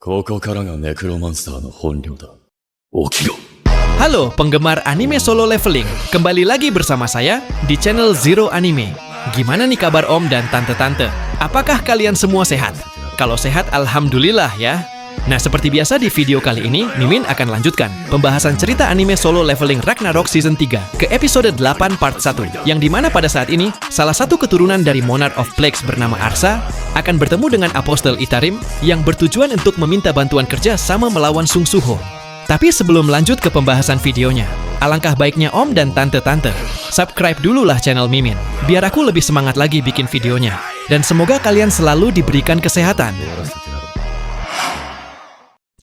ここからがネクロマンサーの本領だ。起きろ。 Halo penggemar anime solo leveling, kembali lagi bersama saya di channel Zero Anime. Gimana nih kabar Om dan Tante-Tante? Apakah kalian semua sehat? Kalau sehat, alhamdulillah ya. Nah, seperti biasa di video kali ini, Mimin akan lanjutkan pembahasan cerita anime solo leveling Ragnarok Season 3 ke episode 8 part 1, yang dimana pada saat ini, salah satu keturunan dari Monarch of Plagues bernama Arsa akan bertemu dengan Apostle Itarim yang bertujuan untuk meminta bantuan kerja sama melawan Sung Suho. Tapi sebelum lanjut ke pembahasan videonya, alangkah baiknya Om dan Tante-Tante subscribe dululah channel Mimin, biar aku lebih semangat lagi bikin videonya. Dan semoga kalian selalu diberikan kesehatan.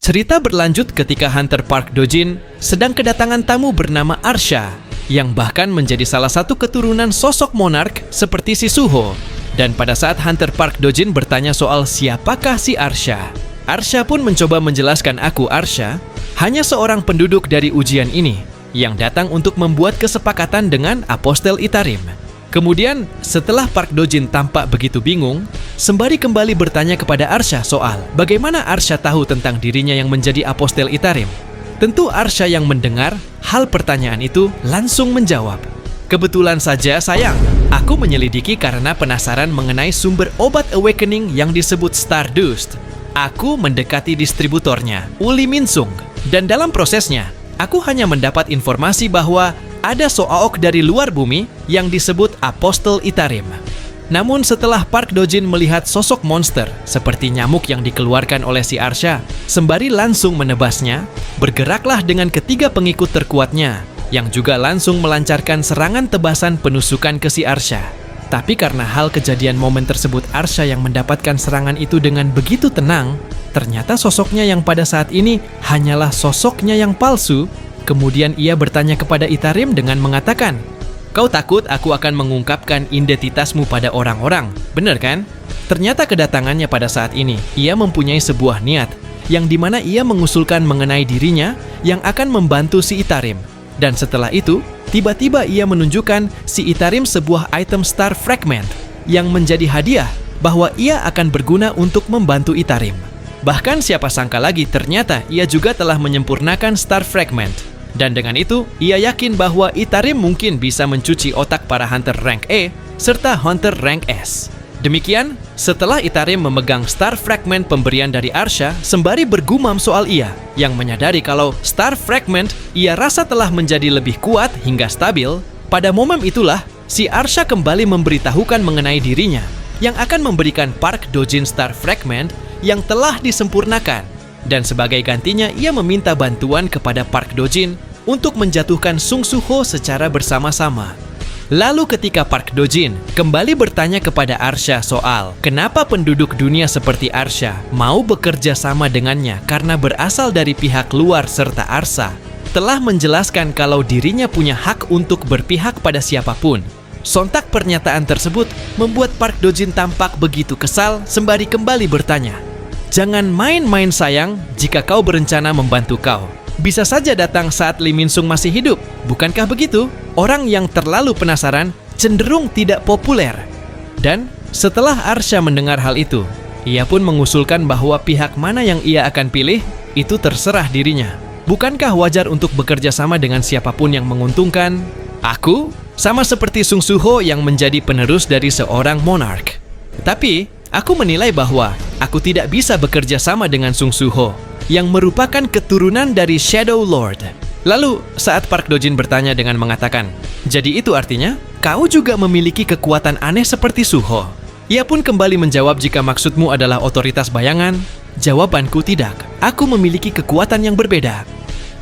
Cerita berlanjut ketika Hunter Park Dojin sedang kedatangan tamu bernama Arsha, yang bahkan menjadi salah satu keturunan sosok monark seperti si Suho. Dan pada saat Hunter Park Dojin bertanya soal siapakah si Arsha, Arsha pun mencoba menjelaskan Arsha hanya seorang penduduk dari ujian ini yang datang untuk membuat kesepakatan dengan Apostle Itarim. Kemudian, setelah Park Dojin tampak begitu bingung, sembari kembali bertanya kepada Arsha soal bagaimana Arsha tahu tentang dirinya yang menjadi Apostle Itarim. Tentu Arsha yang mendengar hal pertanyaan itu langsung menjawab, "Kebetulan saja sayang, aku menyelidiki karena penasaran mengenai sumber obat awakening yang disebut Stardust. Aku mendekati distributornya, Uli Minsung, dan dalam prosesnya, aku hanya mendapat informasi bahwa ada Soaok dari luar bumi yang disebut Apostle Itarim." Namun setelah Park Dojin melihat sosok monster seperti nyamuk yang dikeluarkan oleh si Arsha, sembari langsung menebasnya, bergeraklah dengan ketiga pengikut terkuatnya, yang juga langsung melancarkan serangan tebasan penusukan ke si Arsha. Tapi karena hal kejadian momen tersebut Arsha yang mendapatkan serangan itu dengan begitu tenang, ternyata sosoknya yang pada saat ini hanyalah sosoknya yang palsu. Kemudian ia bertanya kepada Itarim dengan mengatakan, "Kau takut aku akan mengungkapkan identitasmu pada orang-orang, benar kan?" Ternyata kedatangannya pada saat ini, ia mempunyai sebuah niat, yang dimana ia mengusulkan mengenai dirinya yang akan membantu si Itarim. Dan setelah itu, tiba-tiba ia menunjukkan si Itarim sebuah item Star Fragment, yang menjadi hadiah bahwa ia akan berguna untuk membantu Itarim. Bahkan siapa sangka lagi ternyata ia juga telah menyempurnakan Star Fragment. Dan dengan itu, ia yakin bahwa Itarim mungkin bisa mencuci otak para Hunter Rank E serta Hunter Rank S. Demikian, setelah Itarim memegang Star Fragment pemberian dari Arsha sembari bergumam soal ia, yang menyadari kalau Star Fragment ia rasa telah menjadi lebih kuat hingga stabil, pada momen itulah si Arsha kembali memberitahukan mengenai dirinya yang akan memberikan Park Dojin Star Fragment yang telah disempurnakan. Dan sebagai gantinya ia meminta bantuan kepada Park Dojin untuk menjatuhkan Sung Suho secara bersama-sama. Lalu ketika Park Dojin kembali bertanya kepada Arsha soal kenapa penduduk dunia seperti Arsha mau bekerja sama dengannya karena berasal dari pihak luar serta Arsha telah menjelaskan kalau dirinya punya hak untuk berpihak pada siapapun. Sontak pernyataan tersebut membuat Park Dojin tampak begitu kesal sembari kembali bertanya, "Jangan main-main sayang jika kau berencana membantu kau. Bisa saja datang saat Lee Min-sung masih hidup, bukankah begitu? Orang yang terlalu penasaran cenderung tidak populer." Dan setelah Arsha mendengar hal itu, ia pun mengusulkan bahwa pihak mana yang ia akan pilih, itu terserah dirinya. Bukankah wajar untuk bekerja sama dengan siapapun yang menguntungkan? Aku, sama seperti Sung Suho yang menjadi penerus dari seorang monark. Tapi, aku menilai bahwa aku tidak bisa bekerja sama dengan Sung Suho, yang merupakan keturunan dari Shadow Lord. Lalu, saat Park Dojin bertanya dengan mengatakan, "Jadi itu artinya, kau juga memiliki kekuatan aneh seperti Suho?" Ia pun kembali menjawab, "Jika maksudmu adalah otoritas bayangan, jawabanku tidak. Aku memiliki kekuatan yang berbeda."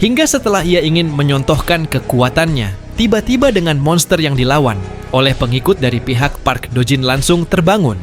Hingga setelah ia ingin menyontohkan kekuatannya, tiba-tiba dengan monster yang dilawan oleh pengikut dari pihak Park Dojin langsung terbangun.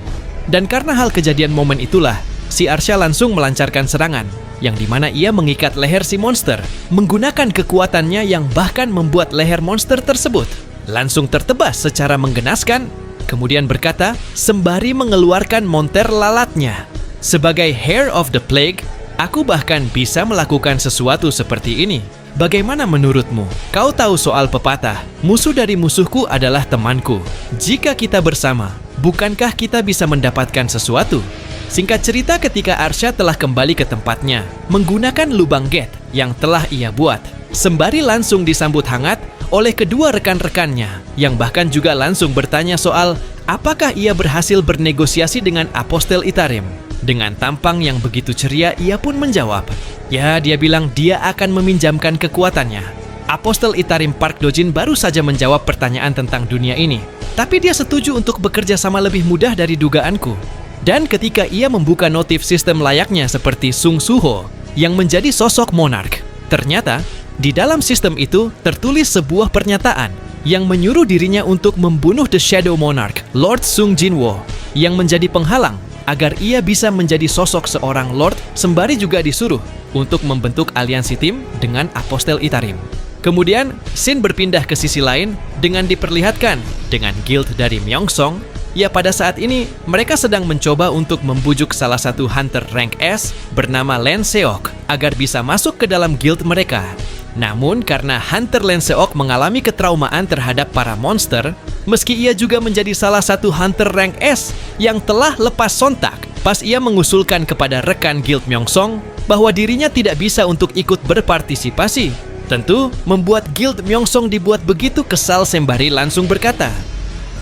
Dan karena hal kejadian momen itulah, si Arsha langsung melancarkan serangan, yang dimana ia mengikat leher si monster, menggunakan kekuatannya yang bahkan membuat leher monster tersebut langsung tertebas secara menggenaskan, kemudian berkata sembari mengeluarkan monter lalatnya, "Sebagai Heir of the Plague, aku bahkan bisa melakukan sesuatu seperti ini. Bagaimana menurutmu? Kau tahu soal pepatah, musuh dari musuhku adalah temanku. Jika kita bersama, bukankah kita bisa mendapatkan sesuatu?" Singkat cerita, ketika Arsha telah kembali ke tempatnya menggunakan lubang gate yang telah ia buat, sembari langsung disambut hangat oleh kedua rekan-rekannya yang bahkan juga langsung bertanya soal apakah ia berhasil bernegosiasi dengan Apostel Itarim. Dengan tampang yang begitu ceria, ia pun menjawab, ya, dia bilang dia akan meminjamkan kekuatannya. Apostel Itarim Park Dojin baru saja menjawab pertanyaan tentang dunia ini, tapi dia setuju untuk bekerja sama lebih mudah dari dugaanku. Dan ketika ia membuka notif sistem layaknya seperti Sung Suho yang menjadi sosok monark, ternyata di dalam sistem itu tertulis sebuah pernyataan yang menyuruh dirinya untuk membunuh The Shadow Monarch, Lord Sung Jinwo, yang menjadi penghalang agar ia bisa menjadi sosok seorang Lord, sembari juga disuruh untuk membentuk aliansi tim dengan Apostel Itarim. Kemudian, scene berpindah ke sisi lain dengan diperlihatkan dengan guild dari Myeongsong. Ya, pada saat ini mereka sedang mencoba untuk membujuk salah satu hunter rank S bernama Len Seok agar bisa masuk ke dalam guild mereka. Namun karena Hunter Len Seok mengalami ketraumaan terhadap para monster, meski ia juga menjadi salah satu hunter rank S yang telah lepas sontak pas ia mengusulkan kepada rekan guild Myeongsong bahwa dirinya tidak bisa untuk ikut berpartisipasi, tentu membuat guild Myeongsong dibuat begitu kesal sembari langsung berkata,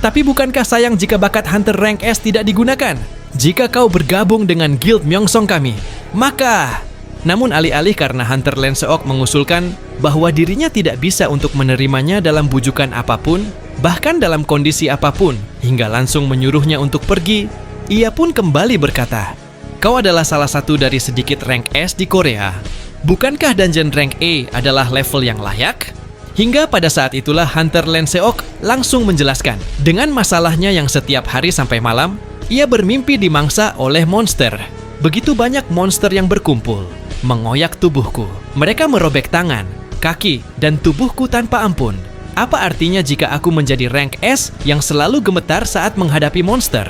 "Tapi bukankah sayang jika bakat hunter rank S tidak digunakan? Jika kau bergabung dengan guild Myeongsong kami, maka..." Namun alih-alih karena Hunter Len Seok mengusulkan bahwa dirinya tidak bisa untuk menerimanya dalam bujukan apapun, bahkan dalam kondisi apapun, hingga langsung menyuruhnya untuk pergi, ia pun kembali berkata, "Kau adalah salah satu dari sedikit rank S di Korea. Bukankah dungeon rank A adalah level yang layak?" Hingga pada saat itulah Hunter Len Seok langsung menjelaskan dengan masalahnya yang setiap hari sampai malam, ia bermimpi dimangsa oleh monster. Begitu banyak monster yang berkumpul, mengoyak tubuhku. Mereka merobek tangan, kaki, dan tubuhku tanpa ampun. Apa artinya jika aku menjadi rank S yang selalu gemetar saat menghadapi monster?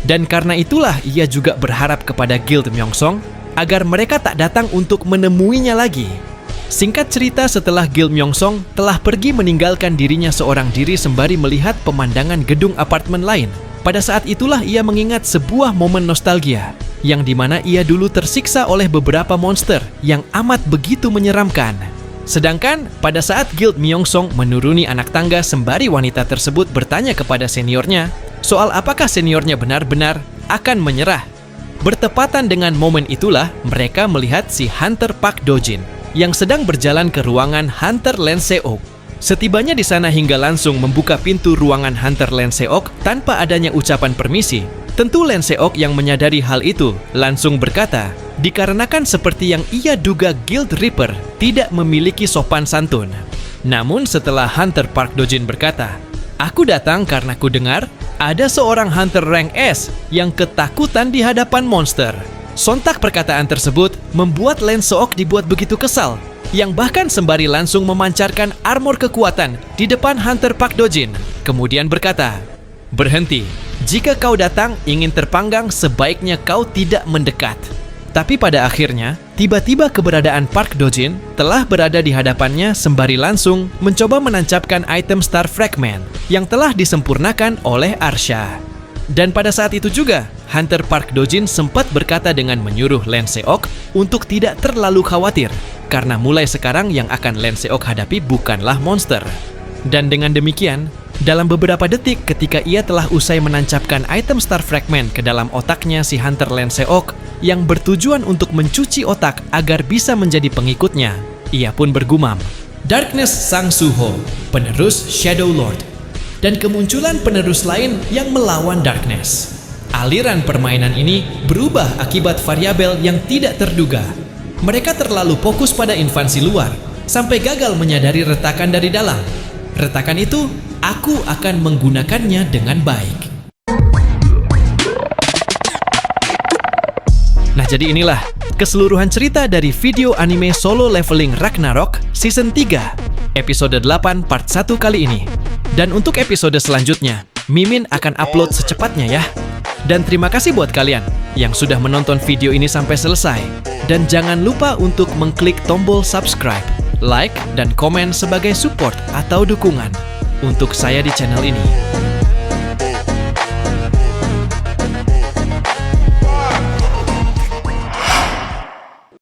Dan karena itulah ia juga berharap kepada guild Myeongsong agar mereka tak datang untuk menemuinya lagi. Singkat cerita, setelah guild Myeongsong telah pergi meninggalkan dirinya seorang diri sembari melihat pemandangan gedung apartemen lain, pada saat itulah ia mengingat sebuah momen nostalgia yang dimana ia dulu tersiksa oleh beberapa monster yang amat begitu menyeramkan. Sedangkan pada saat guild Myeongsong menuruni anak tangga sembari wanita tersebut bertanya kepada seniornya soal apakah seniornya benar-benar akan menyerah. Bertepatan dengan momen itulah mereka melihat si Hunter Park Dojin yang sedang berjalan ke ruangan Hunter Len Seok. Setibanya di sana hingga langsung membuka pintu ruangan Hunter Len Seok tanpa adanya ucapan permisi. Tentu Len Seok yang menyadari hal itu langsung berkata, dikarenakan seperti yang ia duga Guild Reaper tidak memiliki sopan santun. Namun setelah Hunter Park Dojin berkata, "Aku datang karena ku dengar ada seorang hunter rank S yang ketakutan di hadapan monster." Sontak perkataan tersebut membuat Len Seok dibuat begitu kesal, yang bahkan sembari langsung memancarkan armor kekuatan di depan Hunter Park Dojin. Kemudian berkata, "Berhenti, jika kau datang ingin terpanggang sebaiknya kau tidak mendekat." Tapi pada akhirnya, tiba-tiba keberadaan Park Dojin telah berada di hadapannya sembari langsung mencoba menancapkan item Star Fragment yang telah disempurnakan oleh Arsha. Dan pada saat itu juga, Hunter Park Dojin sempat berkata dengan menyuruh Len Seok untuk tidak terlalu khawatir, karena mulai sekarang yang akan Len Seok hadapi bukanlah monster. Dan dengan demikian, dalam beberapa detik ketika ia telah usai menancapkan item Star Fragment ke dalam otaknya si Hunter Len Seok yang bertujuan untuk mencuci otak agar bisa menjadi pengikutnya, ia pun bergumam, "Darkness Sang Suho, penerus Shadow Lord." Dan kemunculan penerus lain yang melawan Darkness. Aliran permainan ini berubah akibat variabel yang tidak terduga. Mereka terlalu fokus pada invasi luar, sampai gagal menyadari retakan dari dalam. Retakan itu, aku akan menggunakannya dengan baik. Nah, jadi inilah keseluruhan cerita dari video anime Solo Leveling Ragnarok Season 3, episode 8 part 1 kali ini. Dan untuk episode selanjutnya, Mimin akan upload secepatnya ya. Dan terima kasih buat kalian yang sudah menonton video ini sampai selesai. Dan jangan lupa untuk mengklik tombol subscribe, like, dan komen sebagai support atau dukungan untuk saya di channel ini.